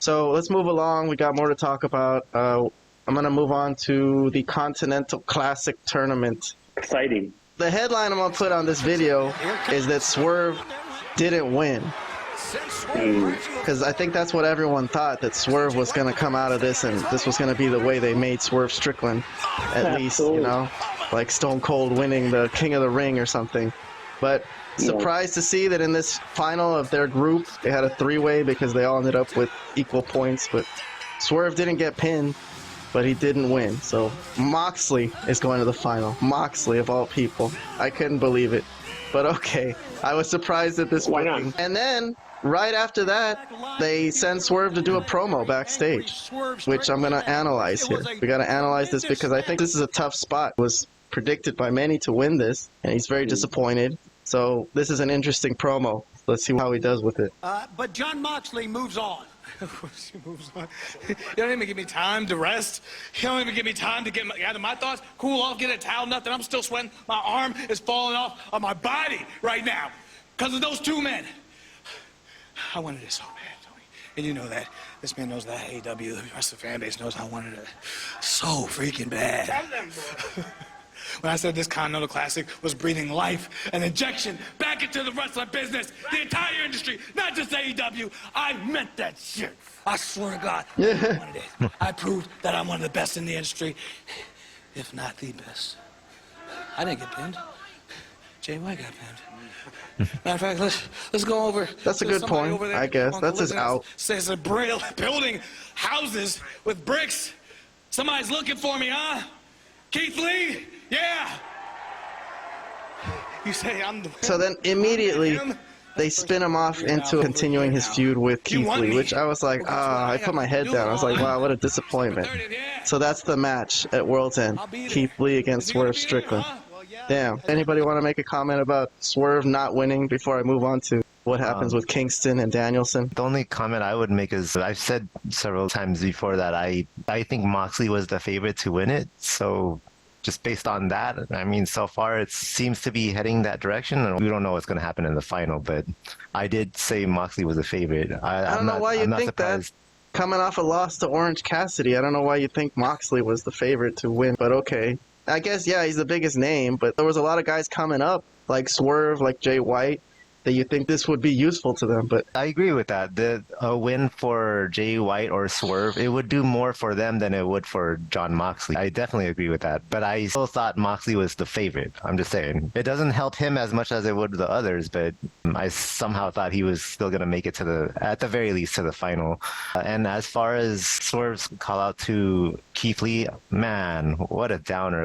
So let's move along. We got more to talk about. I'm going to move on to the Continental Classic Tournament. Exciting. The headline I'm going to put on this video is that Swerve didn't win. Because I think that's what everyone thought, that Swerve was going to come out of this and this was going to be the way they made Swerve Strickland. At least, you know, like Stone Cold winning the King of the Ring or something. But surprised to see that in this final of their group, they had a three-way because they all ended up with equal points. But Swerve didn't get pinned, but he didn't win. So Moxley is going to the final. Moxley, of all people. I couldn't believe it. But okay, I was surprised at this booking. And then, right after that, they send Swerve to do a promo backstage, which I'm going to analyze here. We got to analyze this because I think this is a tough spot. It was predicted by many to win this, and he's very disappointed. So this is an interesting promo. Let's see how he does with it. But Jon Moxley moves on. Of course he moves on. You don't even give me time to rest. You don't even give me time to get out of my thoughts, cool off, get a towel, nothing. I'm still sweating. My arm is falling off of my body right now because of those two men. I wanted it so bad, Tony. And you know that. This man knows that. AEW, the rest of the fan base knows I wanted it so freaking bad. Tell them, bro. When I said this Continental Classic was breathing life and injection back into the wrestling business, the entire industry, not just AEW, I meant that shit. I swear to God, I wanted it. I proved that I'm one of the best in the industry, if not the best. I didn't get pinned. Jay White got pinned. Matter of fact, let's go over. That's a good point, I guess. That's his out. Says a building houses with bricks. Somebody's looking for me, huh? Keith Lee? Yeah. You say I'm the... So then immediately they spin him off into continuing his feud with Keith Lee, which I was like, I put my head down. I was like, wow, what a disappointment. So that's the match at World's End. Keith Lee against Swerve Strickland. Damn. Anybody want to make a comment about Swerve not winning before I move on to what happens with Kingston and Danielson? The only comment I would make is I've said several times before that I think Moxley was the favorite to win it. So just based on that, I mean, so far it seems to be heading that direction. And we don't know what's going to happen in the final, but I did say Moxley was a favorite. I don't know why you think that. Coming off a loss to Orange Cassidy, I don't know why you think Moxley was the favorite to win, but okay. I guess, yeah, he's the biggest name, but there was a lot of guys coming up, like Swerve, like Jay White, that you think this would be useful to them. But I agree with that. A win for Jay White or Swerve, it would do more for them than it would for Jon Moxley. I definitely agree with that. But I still thought Moxley was the favorite. I'm just saying. It doesn't help him as much as it would the others, but I somehow thought he was still going to make it at the very least, to the final. And as far as Swerve's call out to Keith Lee, man, what a downer.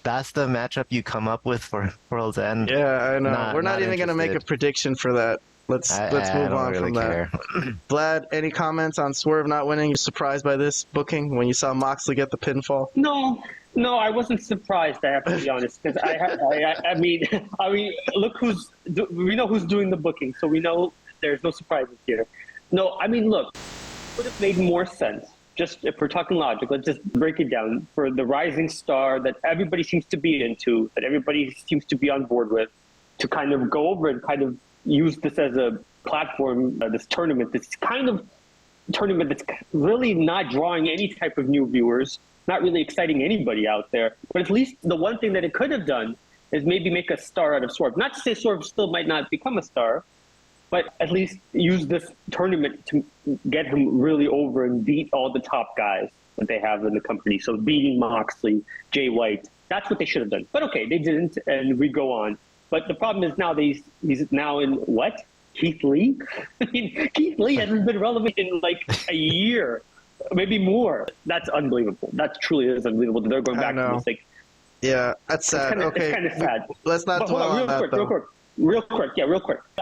That's the matchup you come up with for World's End. Yeah, I know. We're not even going to make a prediction for that. Let's move on from that. Vlad, any comments on Swerve not winning? You surprised by this booking when you saw Moxley get the pinfall? No, I wasn't surprised. I have to be honest, because I mean, look we know who's doing the booking, so we know there's no surprises here. No, I mean, look, it would have made more sense. Just if we're talking logic, let's just break it down for the rising star that everybody seems to be into, that everybody seems to be on board with, to kind of go over and kind of use this as a platform, this tournament that's really not drawing any type of new viewers, not really exciting anybody out there. But at least the one thing that it could have done is maybe make a star out of Swerve. Not to say Swerve still might not become a star, but at least use this tournament to get him really over and beat all the top guys that they have in the company. So beating Moxley, Jay White, that's what they should have done. But okay, they didn't, and we go on. But the problem is now he's now in what? Keith Lee? I mean, Keith Lee hasn't been relevant in like a year, maybe more. That's unbelievable. That truly is unbelievable. They're going back to this. Like, yeah, that's sad. It's kind of sad. Let's not dwell on that, though. Real quick.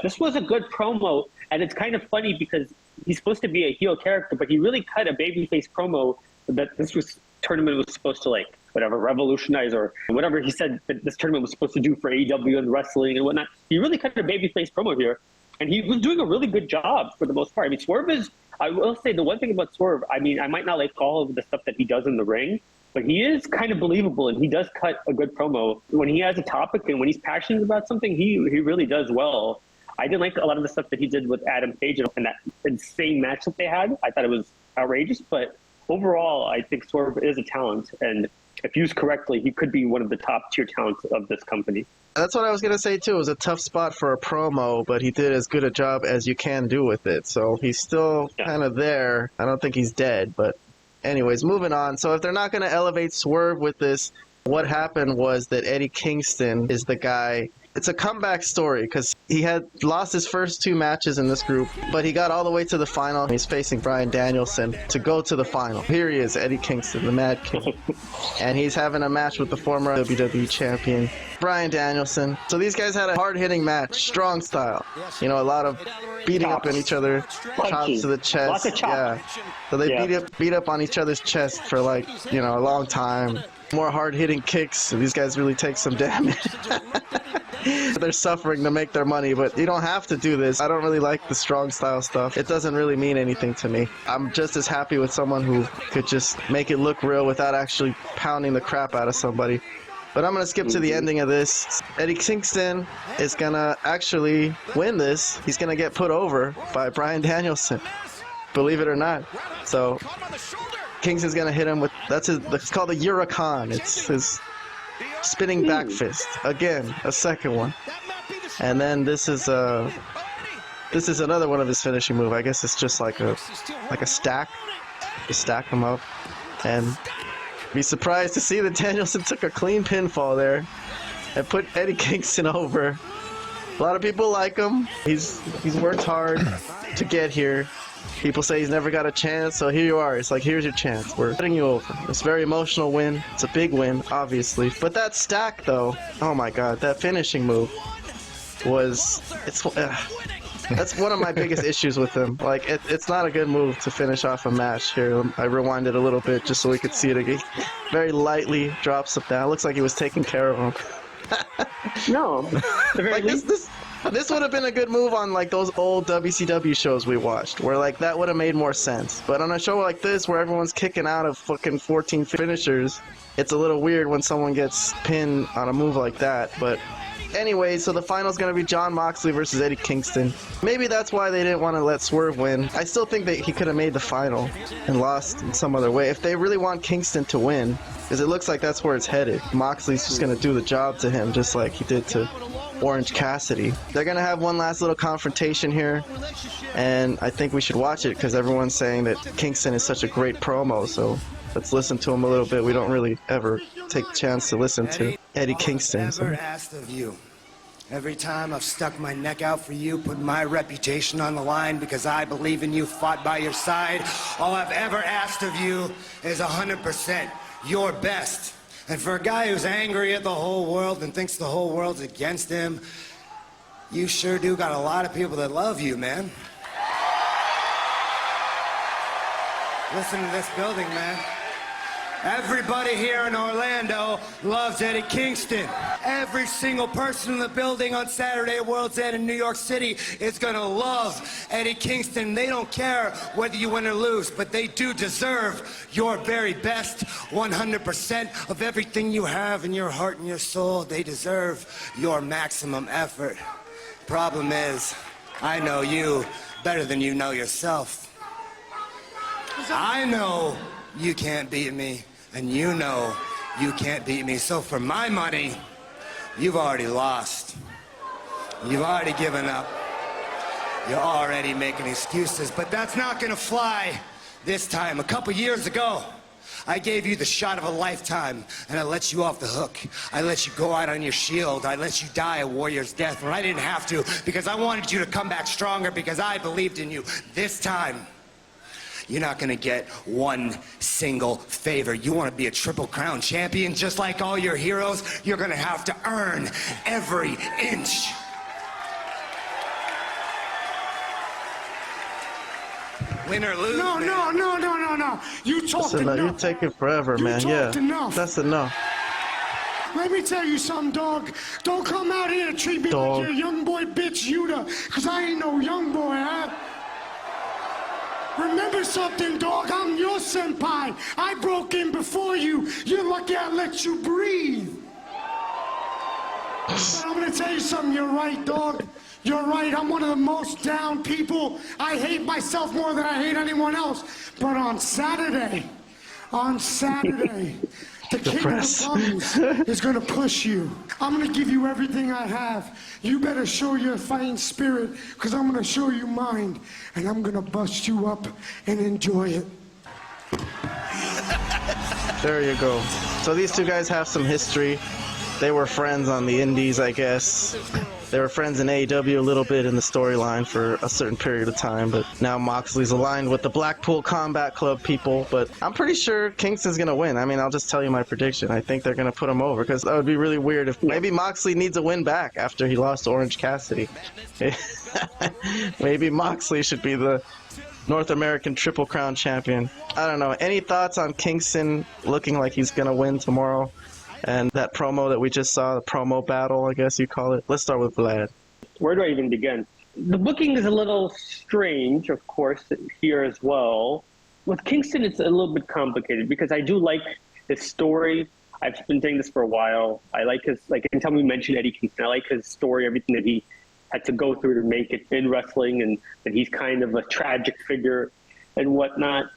This was a good promo, and it's kind of funny because he's supposed to be a heel character, but he really cut a babyface promo that this tournament was supposed to, like, whatever, revolutionize or whatever he said that this tournament was supposed to do for AEW and wrestling and whatnot. He really cut a babyface promo here, and he was doing a really good job for the most part. I mean, Swerve I will say the one thing about Swerve, I mean, I might not like all of the stuff that he does in the ring, but he is kind of believable, and he does cut a good promo. When he has a topic and when he's passionate about something, he really does well. I didn't like a lot of the stuff that he did with Adam Page and that insane match that they had. I thought it was outrageous, but overall, I think Swerve is a talent, and if used correctly, he could be one of the top tier talents of this company. That's what I was going to say, too. It was a tough spot for a promo, but he did as good a job as you can do with it. So he's still kind of there. I don't think he's dead, but anyways, moving on. So if they're not going to elevate Swerve with this, what happened was that Eddie Kingston is the guy. It's a comeback story because he had lost his first 2 matches in this group, but he got all the way to the final. He's facing Brian Danielson to go to the final. Here he is, Eddie Kingston, the Mad King. And he's having a match with the former WWE champion, Brian Danielson. So these guys had a hard-hitting match, strong style. You know, a lot of beating up on each other, chops to the chest. Lots of chops. Yeah. So they beat up on each other's chest for like, you know, a long time. More hard-hitting kicks. So these guys really take some damage. They're suffering to make their money, but you don't have to do this. I don't really like the strong style stuff. It doesn't really mean anything to me. I'm just as happy with someone who could just make it look real without actually pounding the crap out of somebody. But I'm going to skip to the ending of this. Eddie Kingston is going to actually win this. He's going to get put over by Brian Danielson, believe it or not. So Kingston's going to hit him with, it's called a Huracan. It's his spinning back fist. Again, a second one. And then this is another one of his finishing move. I guess it's just like a stack. You stack them up. And be surprised to see that Danielson took a clean pinfall there and put Eddie Kingston over. A lot of people like him. He's worked hard to get here. People say he's never got a chance, so here you are. It's like, here's your chance. We're putting you over. It's a very emotional win. It's a big win, obviously. But that stack, though, oh my God, that finishing move that's one of my biggest issues with him. Like, it's not a good move to finish off a match. Here, I rewinded a little bit just so we could see it again. Very lightly drops him down. Looks like he was taking care of him. No. Like, this would have been a good move on like those old WCW shows we watched, where like that would have made more sense. But on a show like this, where everyone's kicking out of fucking 14 finishers, it's a little weird when someone gets pinned on a move like that. But anyway, so the final's going to be Jon Moxley versus Eddie Kingston. Maybe that's why they didn't want to let Swerve win. I still think that he could have made the final and lost in some other way. If they really want Kingston to win, because it looks like that's where it's headed. Moxley's just going to do the job to him, just like he did to Orange Cassidy. They're going to have one last little confrontation here, and I think we should watch it because everyone's saying that Kingston is such a great promo, so let's listen to him a little bit. We don't really ever take the chance to listen to Eddie Kingston. So. Asked of you. Every time I've stuck my neck out for you, put my reputation on the line because I believe in you, fought by your side, all I've ever asked of you is 100% your best. And for a guy who's angry at the whole world and thinks the whole world's against him, you sure do got a lot of people that love you, man. Listen to this building, man. Everybody here in Orlando loves Eddie Kingston. Every single person in the building on Saturday at World's End in New York City is gonna love Eddie Kingston. They don't care whether you win or lose, but they do deserve your very best, 100% of everything you have in your heart and your soul. They deserve your maximum effort. Problem is, I know you better than you know yourself. I know you can't beat me, and you know you can't beat me. So for my money, you've already lost. You've already given up. You're already making excuses, but that's not gonna fly this time. A couple years ago, I gave you the shot of a lifetime, and I let you off the hook. I let you go out on your shield. I let you die a warrior's death when I didn't have to, because I wanted you to come back stronger, because I believed in you. This time, you're not gonna get one single favor. You wanna be a Triple Crown champion just like all your heroes? You're gonna have to earn every inch. Win or lose, No. You talked Listen, enough. you take it forever, man. Yeah, enough. that's enough. Let me tell you something, dog. Don't come out here and treat me Dog. like you're a young boy bitch, Yuta, because I ain't no young boy, huh? Remember something, dog. I'm your senpai. I broke in before you. You're lucky I let you breathe. But I'm gonna tell you something. You're right, dog. You're right, I'm one of the most down people. I hate myself more than I hate anyone else. But on Saturday, the king of the bums is going to push you. I'm going to give you everything I have. You better show your fighting spirit, because I'm going to show you mine. And I'm going to bust you up and enjoy it. There you go. So these two guys have some history. They were friends on the indies, I guess. They were friends in AEW a little bit in the storyline for a certain period of time, but now Moxley's aligned with the Blackpool Combat Club people, but I'm pretty sure Kingston's going to win. I mean, I'll just tell you my prediction. I think they're going to put him over, because that would be really weird if maybe Moxley needs a win back after he lost to Orange Cassidy. Maybe Moxley should be the North American Triple Crown champion. I don't know. Any thoughts on Kingston looking like he's going to win tomorrow? And that promo that we just saw, the promo battle, I guess you call it. Let's start with Vlad. Where do I even begin? The booking is a little strange, of course, here as well. With Kingston, it's a little bit complicated because I do like his story. I've been saying this for a while. I like his, like, anytime we mention Eddie Kingston, I like his story, everything that he had to go through to make it in wrestling, and that he's kind of a tragic figure and whatnot.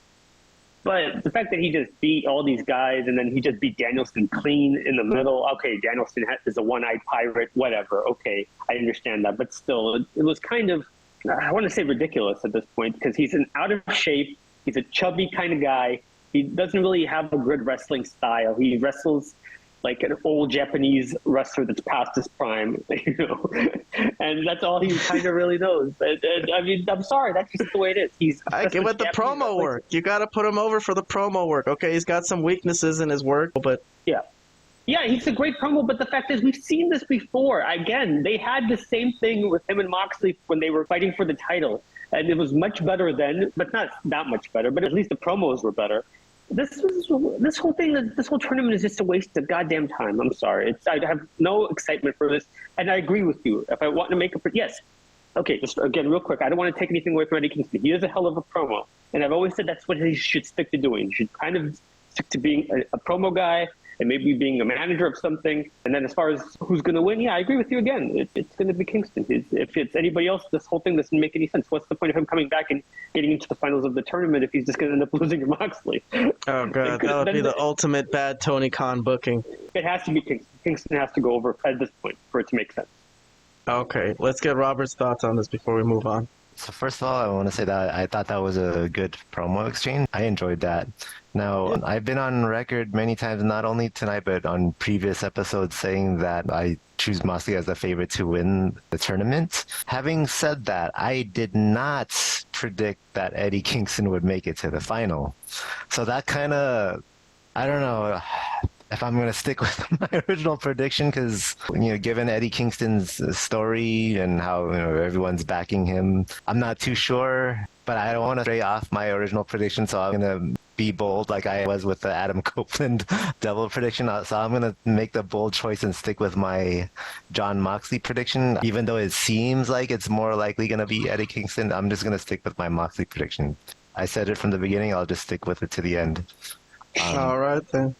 But the fact that he just beat all these guys and then he just beat Danielson clean in the middle. Okay, Danielson is a one-eyed pirate, whatever. Okay, I understand that. But still, it was kind of, I want to say ridiculous at this point, because he's an out of shape. He's a chubby kind of guy. He doesn't really have a good wrestling style. He wrestles like an old Japanese wrestler that's past his prime, you know, and that's all he kind of really knows. I mean, I'm sorry, that's just the way it is. He's I get with the promo work. You got to put him over for the promo work. Okay, he's got some weaknesses in his work, but yeah, he's a great promo. But the fact is, we've seen this before. Again, they had the same thing with him and Moxley when they were fighting for the title, and it was much better then, but not that much better. But at least the promos were better. This whole tournament is just a waste of goddamn time. I'm sorry. I have no excitement for this, and I agree with you. If I want to make yes, okay. Just again, real quick. I don't want to take anything away from Eddie Kingston. He is a hell of a promo, and I've always said that's what he should stick to doing. He should kind of stick to being a promo guy and maybe being a manager of something. And then as far as who's going to win, yeah, I agree with you again. It's going to be Kingston. If it's anybody else, this whole thing doesn't make any sense. What's the point of him coming back and getting into the finals of the tournament if he's just going to end up losing to Moxley? Oh, God, that would be the ultimate bad Tony Khan booking. It has to be Kingston. Kingston has to go over at this point for it to make sense. Okay, let's get Robert's thoughts on this before we move on. So first of all, I want to say that I thought that was a good promo exchange. I enjoyed that. Now, I've been on record many times, not only tonight, but on previous episodes, saying that I choose Moxley as the favorite to win the tournament. Having said that, I did not predict that Eddie Kingston would make it to the final. So that kind of, I don't know if I'm going to stick with my original prediction, because, given Eddie Kingston's story and how, everyone's backing him, I'm not too sure, but I don't want to stray off my original prediction, so I'm going to be bold like I was with the Adam Copeland double prediction. So I'm going to make the bold choice and stick with my Jon Moxley prediction. Even though it seems like it's more likely going to be Eddie Kingston, I'm just going to stick with my Moxley prediction. I said it from the beginning, I'll just stick with it to the end. All right, then.